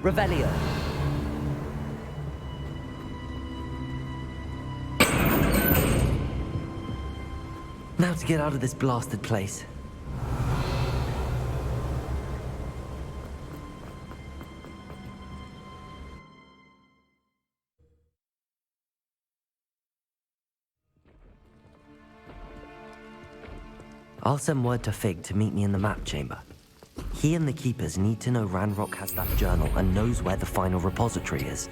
Revelio. Now to get out of this blasted place. I'll send word to Fig to meet me in the map chamber. He and the Keepers need to know Ranrock has that journal and knows where the final repository is.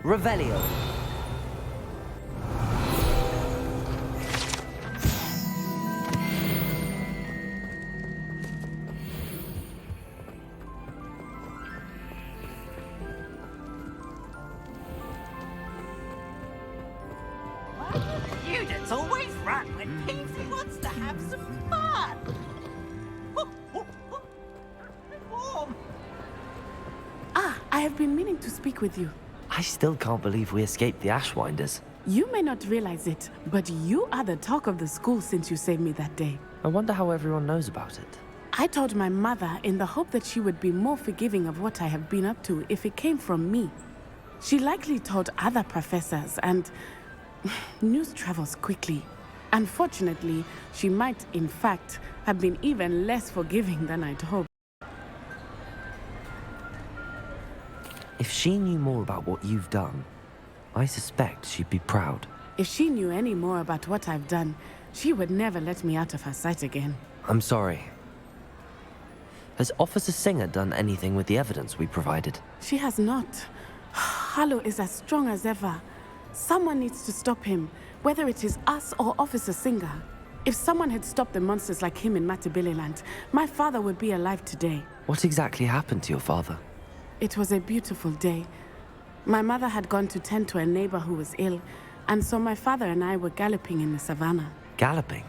Revelio. Students always run when Peasy wants to have some fun. Warm. Ah, I have been meaning to speak with you. I still can't believe we escaped the Ashwinders. You may not realize it, but you are the talk of the school since you saved me that day. I wonder how everyone knows about it. I told my mother in the hope that she would be more forgiving of what I have been up to if it came from me. She likely told other professors, and news travels quickly. Unfortunately, she might, in fact, have been even less forgiving than I'd hoped. If she knew more about what you've done, I suspect she'd be proud. If she knew any more about what I've done, she would never let me out of her sight again. I'm sorry. Has Officer Singer done anything with the evidence we provided? She has not. Harlow is as strong as ever. Someone needs to stop him, whether it is us or Officer Singer. If someone had stopped the monsters like him in Matabeleland, my father would be alive today. What exactly happened to your father? It was a beautiful day. My mother had gone to tend to a neighbor who was ill, and so my father and I were galloping in the savannah. Galloping?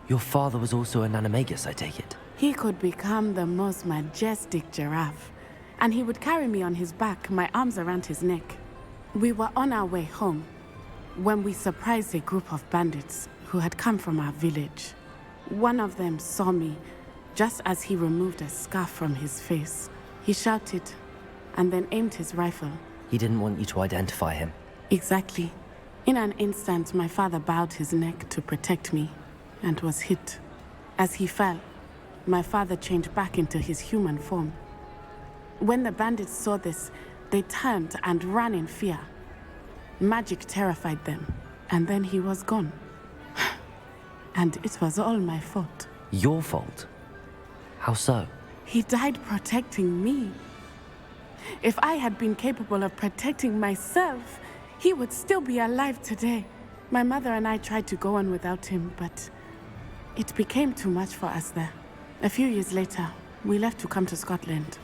Your father was also an animagus, I take it? He could become the most majestic giraffe, and he would carry me on his back, my arms around his neck. We were on our way home when we surprised a group of bandits who had come from our village. One of them saw me just as he removed a scarf from his face. He shouted and then aimed his rifle. He didn't want you to identify him. Exactly. In an instant, my father bowed his neck to protect me and was hit. As he fell, my father changed back into his human form. When the bandits saw this, they turned and ran in fear. Magic terrified them, and then he was gone. And it was all my fault. Your fault? How so? He died protecting me. If I had been capable of protecting myself, he would still be alive today. My mother and I tried to go on without him, but it became too much for us there. A few years later, we left to come to Scotland.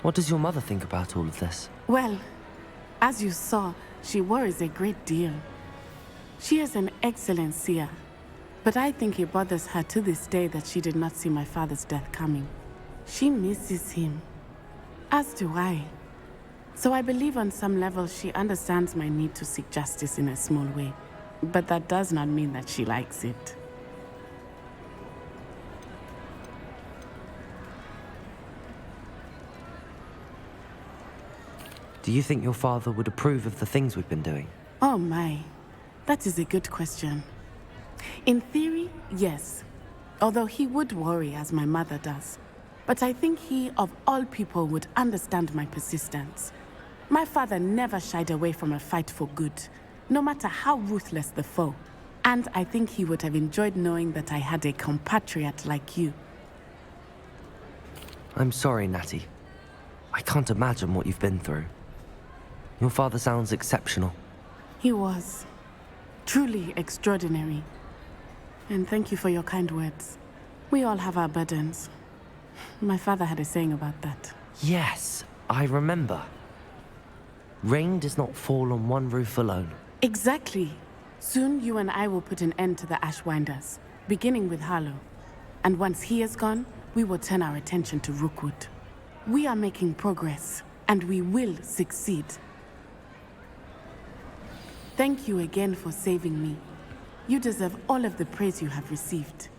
What does your mother think about all of this? Well, as you saw, she worries a great deal. She is an excellent seer, but I think it bothers her to this day that she did not see my father's death coming. She misses him, as do I. So I believe on some level she understands my need to seek justice in a small way. But that does not mean that she likes it. Do you think your father would approve of the things we've been doing? Oh my, that is a good question. In theory, yes. Although he would worry as my mother does. But I think he, of all people, would understand my persistence. My father never shied away from a fight for good, no matter how ruthless the foe. And I think he would have enjoyed knowing that I had a compatriot like you. I'm sorry, Natty. I can't imagine what you've been through. Your father sounds exceptional. He was. Truly extraordinary. And thank you for your kind words. We all have our burdens. My father had a saying about that. Yes, I remember. Rain does not fall on one roof alone. Exactly. Soon you and I will put an end to the Ashwinders, beginning with Harlow. And once he is gone, we will turn our attention to Rookwood. We are making progress, and we will succeed. Thank you again for saving me. You deserve all of the praise you have received.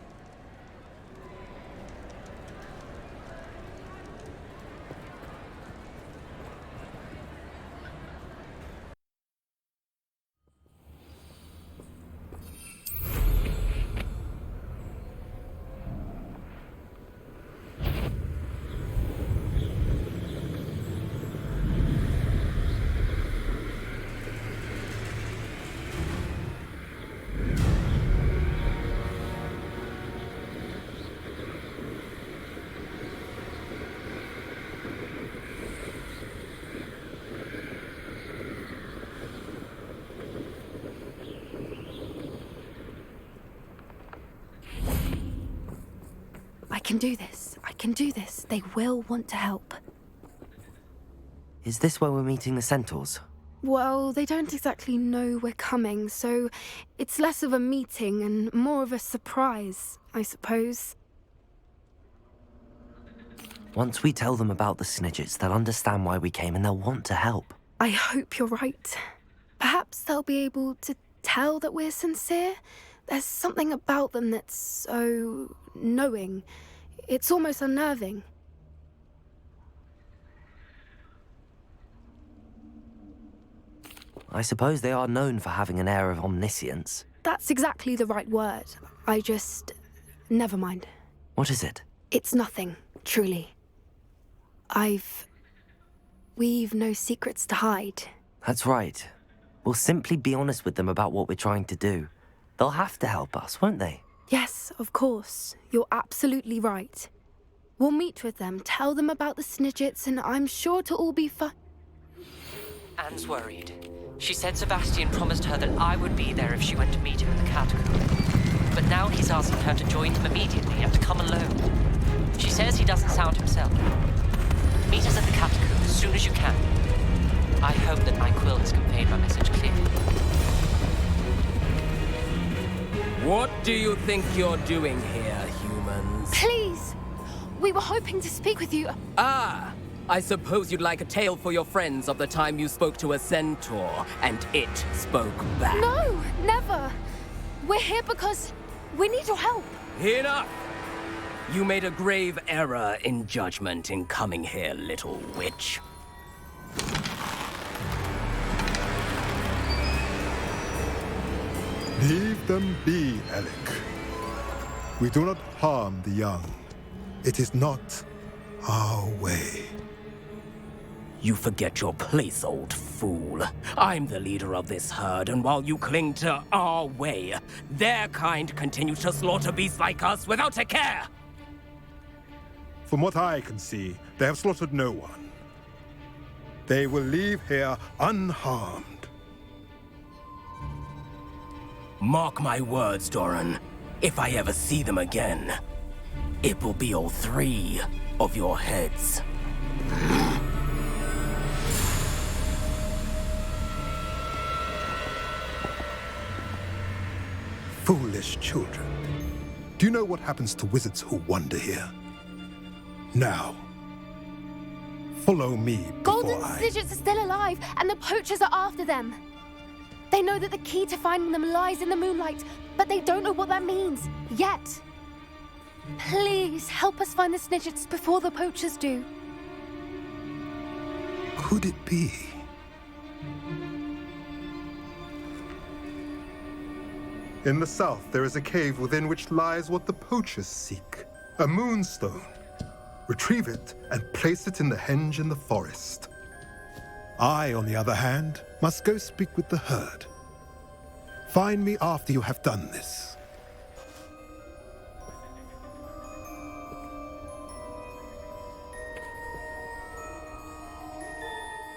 I can do this. I can do this. They will want to help. Is this where we're meeting the centaurs? Well, they don't exactly know we're coming, so it's less of a meeting and more of a surprise, I suppose. Once we tell them about the Snidgets, they'll understand why we came and they'll want to help. I hope you're right. Perhaps they'll be able to tell that we're sincere. There's something about them that's so knowing. It's almost unnerving. I suppose they are known for having an air of omniscience. That's exactly the right word. Never mind. What is it? It's nothing, truly. We've no secrets to hide. That's right. We'll simply be honest with them about what we're trying to do. They'll have to help us, won't they? Yes, of course. You're absolutely right. We'll meet with them, tell them about the Snidgets, and I'm sure it'll all be fine. Anne's worried. She said Sebastian promised her that I would be there if she went to meet him in the catacomb. But now he's asking her to join him immediately and to come alone. She says he doesn't sound himself. Meet us at the catacomb as soon as you can. I hope that my quill has conveyed my message clearly. What do you think you're doing here, humans? Please! We were hoping to speak with you. Ah! I suppose you'd like a tale for your friends of the time you spoke to a centaur, and it spoke back. No, never. We're here because we need your help. Enough! You made a grave error in judgment in coming here, little witch. Leave them be, Alec. We do not harm the young. It is not our way. You forget your place, old fool. I'm the leader of this herd, and while you cling to our way, their kind continue to slaughter beasts like us without a care! From what I can see, they have slaughtered no one. They will leave here unharmed. Mark my words, Doran. If I ever see them again, it will be all 3 of your heads. Foolish children. Do you know what happens to wizards who wander here? Now, Follow me Golden before I... Snidgets are still alive, and the poachers are after them. They know that the key to finding them lies in the moonlight, but they don't know what that means, yet. Please, help us find the Snidgets before the poachers do. Could it be? In the south, there is a cave within which lies what the poachers seek. A moonstone. Retrieve it and place it in the henge in the forest. I, on the other hand, must go speak with the herd. Find me after you have done this.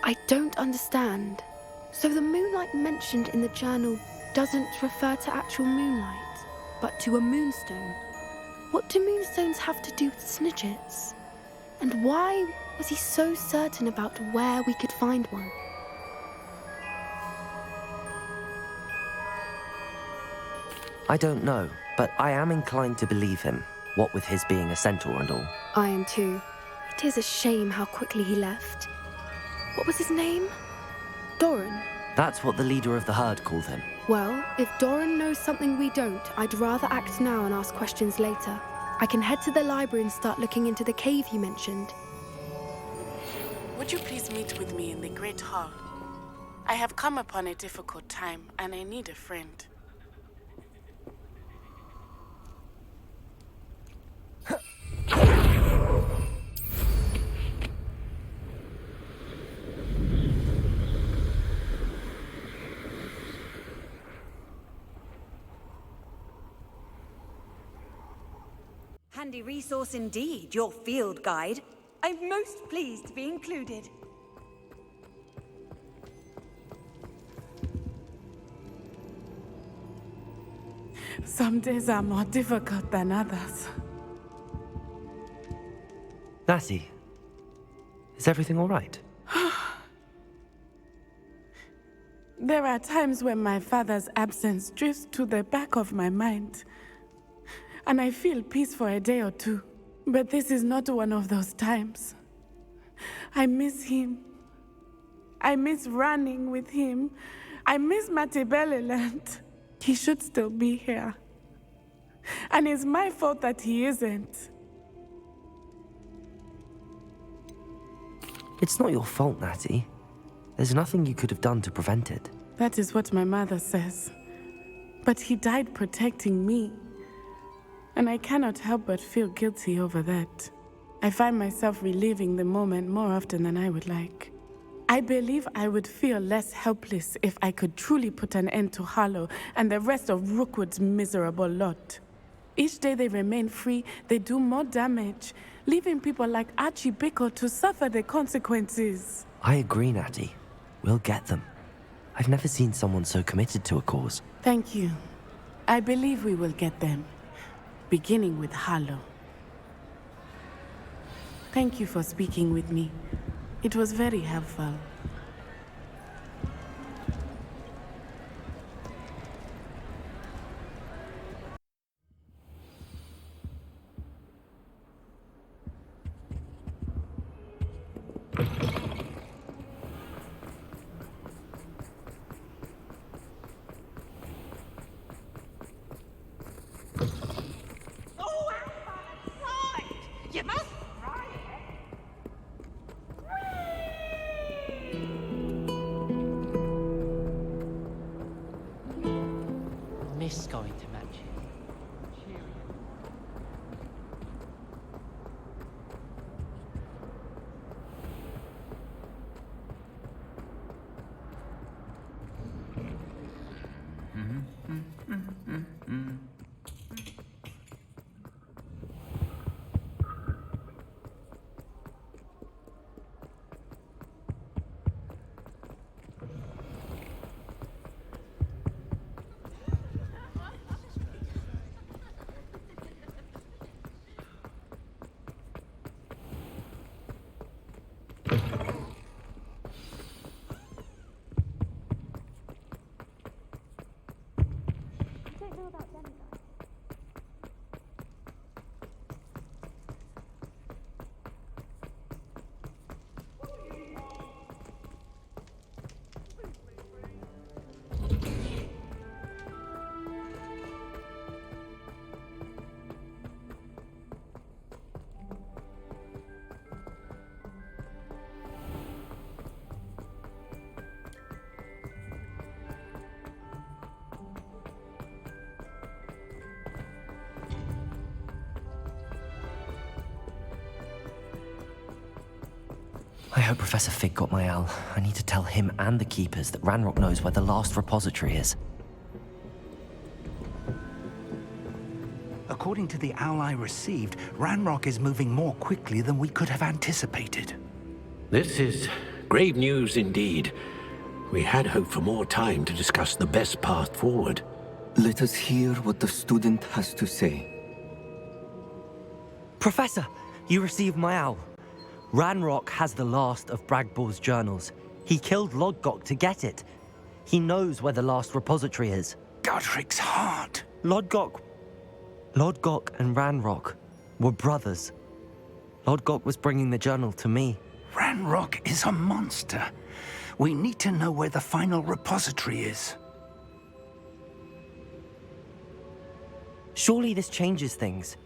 I don't understand. So the moonlight mentioned in the journal doesn't refer to actual moonlight, but to a moonstone. What do moonstones have to do with Snidgets? And why was he so certain about where we could find one? I don't know, but I am inclined to believe him, what with his being a centaur and all. I am too. It is a shame how quickly he left. What was his name? Doran. That's what the leader of the herd called him. Well, if Doran knows something we don't, I'd rather act now and ask questions later. I can head to the library and start looking into the cave you mentioned. Would you please meet with me in the Great Hall? I have come upon a difficult time, and I need a friend. Handy resource indeed, your field guide. I'm most pleased to be included. Some days are more difficult than others. Natty, is everything all right? There are times when my father's absence drifts to the back of my mind, and I feel peace for a day or two. But this is not one of those times. I miss him. I miss running with him. I miss Matibeleland. He should still be here. And it's my fault that he isn't. It's not your fault, Natty. There's nothing you could have done to prevent it. That is what my mother says. But he died protecting me. And I cannot help but feel guilty over that. I find myself reliving the moment more often than I would like. I believe I would feel less helpless if I could truly put an end to Harlow and the rest of Rookwood's miserable lot. Each day they remain free, they do more damage, leaving people like Archie Bickle to suffer the consequences. I agree, Natty. We'll get them. I've never seen someone so committed to a cause. Thank you. I believe we will get them. Beginning with Harlow. Thank you for speaking with me. It was very helpful. You must Miss going to match you. I hope Professor Fig got my owl. I need to tell him and the Keepers that Ranrock knows where the last repository is. According to the owl I received, Ranrock is moving more quickly than we could have anticipated. This is grave news indeed. We had hoped for more time to discuss the best path forward. Let us hear what the student has to say. Professor, you received my owl. Ranrock has the last of Bragbor's journals. He killed Lodgok to get it. He knows where the last repository is. Godric's heart. Lodgok and Ranrock were brothers. Lodgok was bringing the journal to me. Ranrock is a monster. We need to know where the final repository is. Surely this changes things.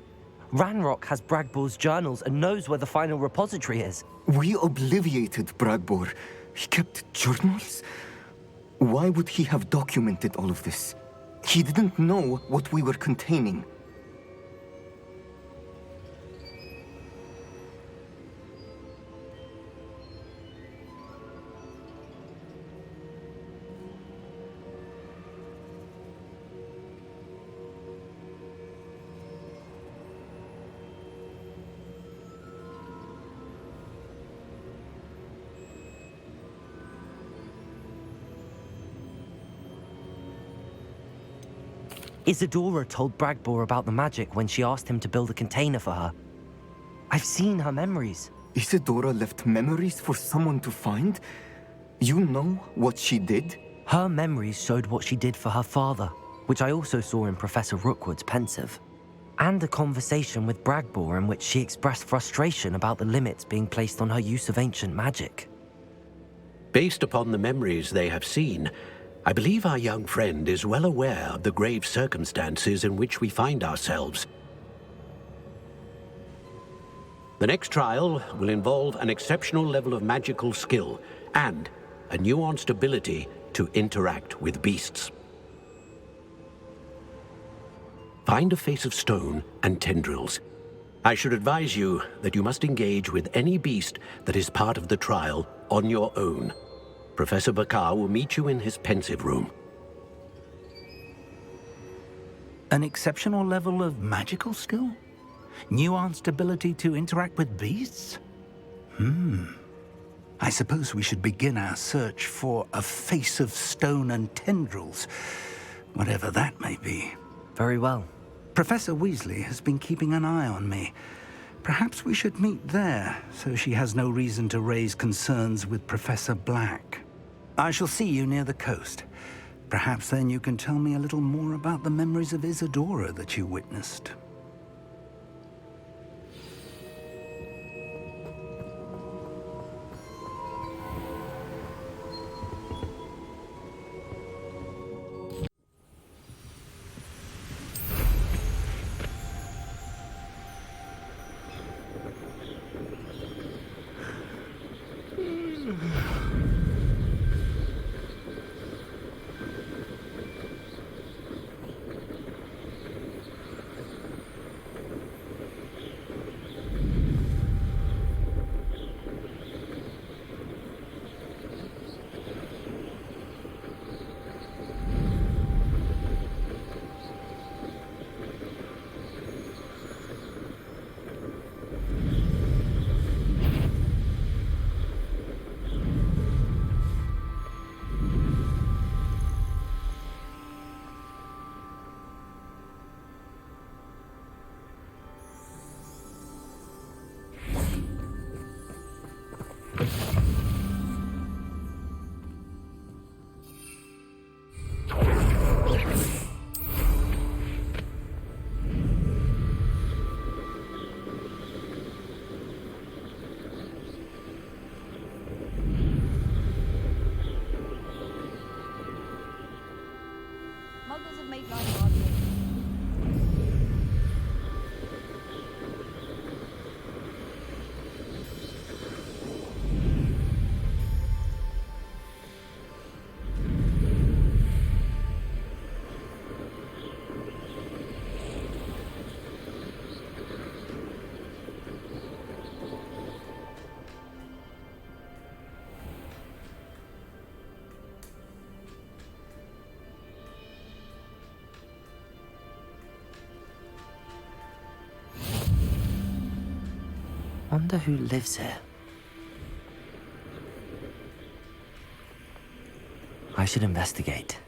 Ranrock has Bragbor's journals and knows where the final repository is. We obliviated Bragbor. He kept journals? Why would he have documented all of this? He didn't know what we were containing. Isadora told Bragbor about the magic when she asked him to build a container for her. I've seen her memories. Isadora left memories for someone to find? You know what she did? Her memories showed what she did for her father, which I also saw in Professor Rookwood's pensive. And a conversation with Bragbor in which she expressed frustration about the limits being placed on her use of ancient magic. Based upon the memories they have seen, I believe our young friend is well aware of the grave circumstances in which we find ourselves. The next trial will involve an exceptional level of magical skill and a nuanced ability to interact with beasts. Find a face of stone and tendrils. I should advise you that you must engage with any beast that is part of the trial on your own. Professor Bakar will meet you in his pensive room. An exceptional level of magical skill? Nuanced ability to interact with beasts? I suppose we should begin our search for a face of stone and tendrils, whatever that may be. Very well. Professor Weasley has been keeping an eye on me. Perhaps we should meet there, so she has no reason to raise concerns with Professor Black. I shall see you near the coast. Perhaps then you can tell me a little more about the memories of Isadora that you witnessed. Wonder who lives here. I should investigate.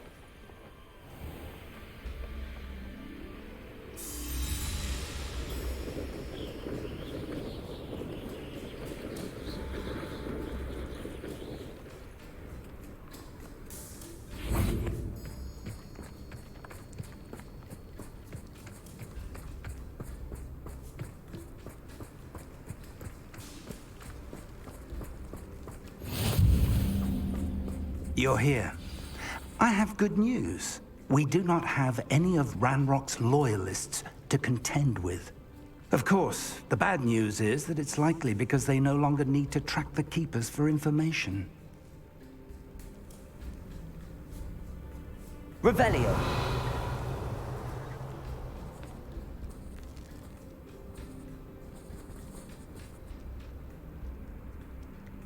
You're here. I have good news. We do not have any of Ranrock's loyalists to contend with. Of course, the bad news is that it's likely because they no longer need to track the Keepers for information. Revelio.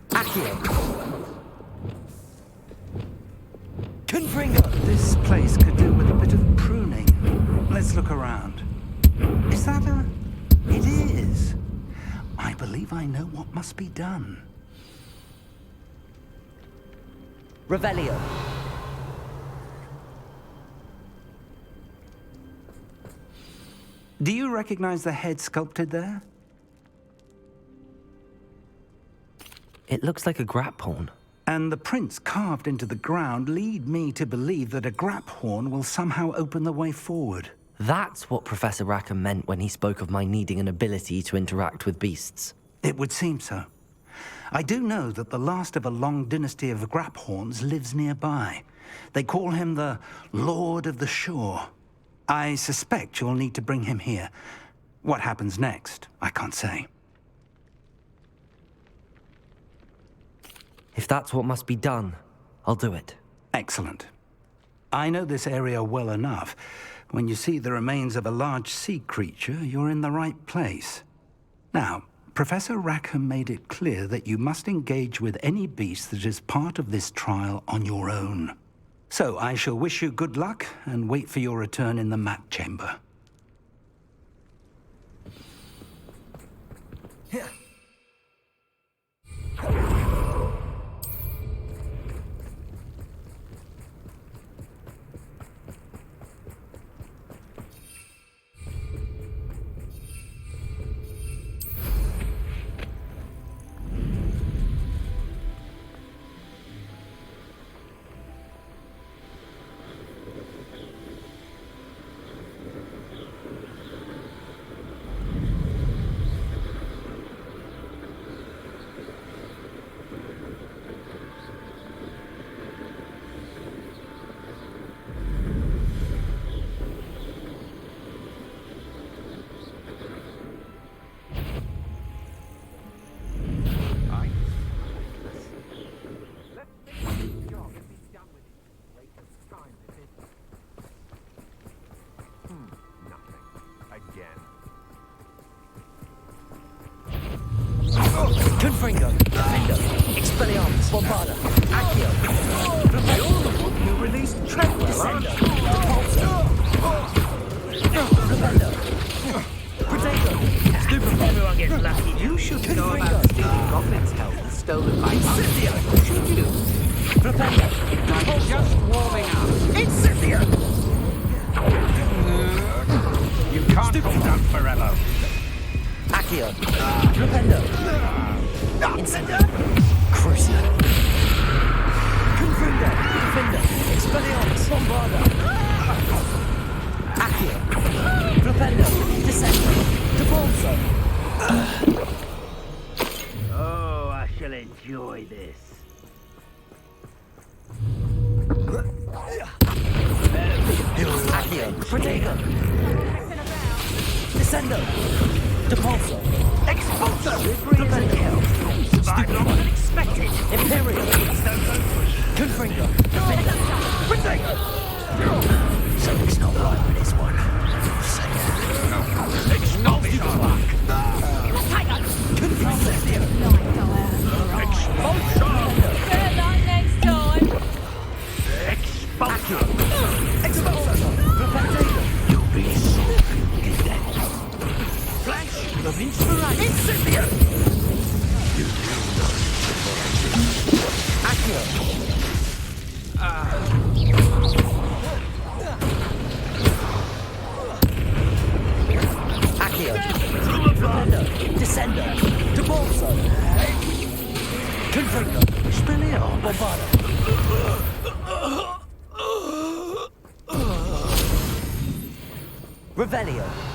Accio. Confringo. This place could do with a bit of pruning. Let's look around. Is that a... It is. I believe I know what must be done. Revelio. Do you recognize the head sculpted there? It looks like a grap horn. And the prints carved into the ground lead me to believe that a grap horn will somehow open the way forward. That's what Professor Rackham meant when he spoke of my needing an ability to interact with beasts. It would seem so. I do know that the last of a long dynasty of grap horns lives nearby. They call him the Lord of the Shore. I suspect you'll need to bring him here. What happens next, I can't say. If that's what must be done, I'll do it. Excellent. I know this area well enough. When you see the remains of a large sea creature, you're in the right place. Now, Professor Rackham made it clear that you must engage with any beast that is part of this trial on your own. So I shall wish you good luck and wait for your return in the map chamber. Confringo, Defendo, Expelliarmus, Bombarda, Accio, You released Trent. Descendo, Repulsor, Rependo, Protego, Stupefy. Everyone gets lucky. You should know about stealing Goblin's health stolen by Incipio, Should you? Rependo, I'm just warming up. Incipio, You can't hold out forever. Accio, Rependo, Incendio, Cruiser, Confringo, Defendo, Expelliarmus, Bombarda, Accio, Rependo, Descendo, Repulsor. Oh, I shall enjoy this. Accio, Protego, Descendo, Depulso, Expulso, Repelio, Survived longer than expected. Imperial, Confringo, Defender, Protego. Something's not right with this one. You'll be sorry. Get that. Flash of inspiration. Incipio. Sender. To Bolso. Confringo. Spillion. Bovado. Revelio.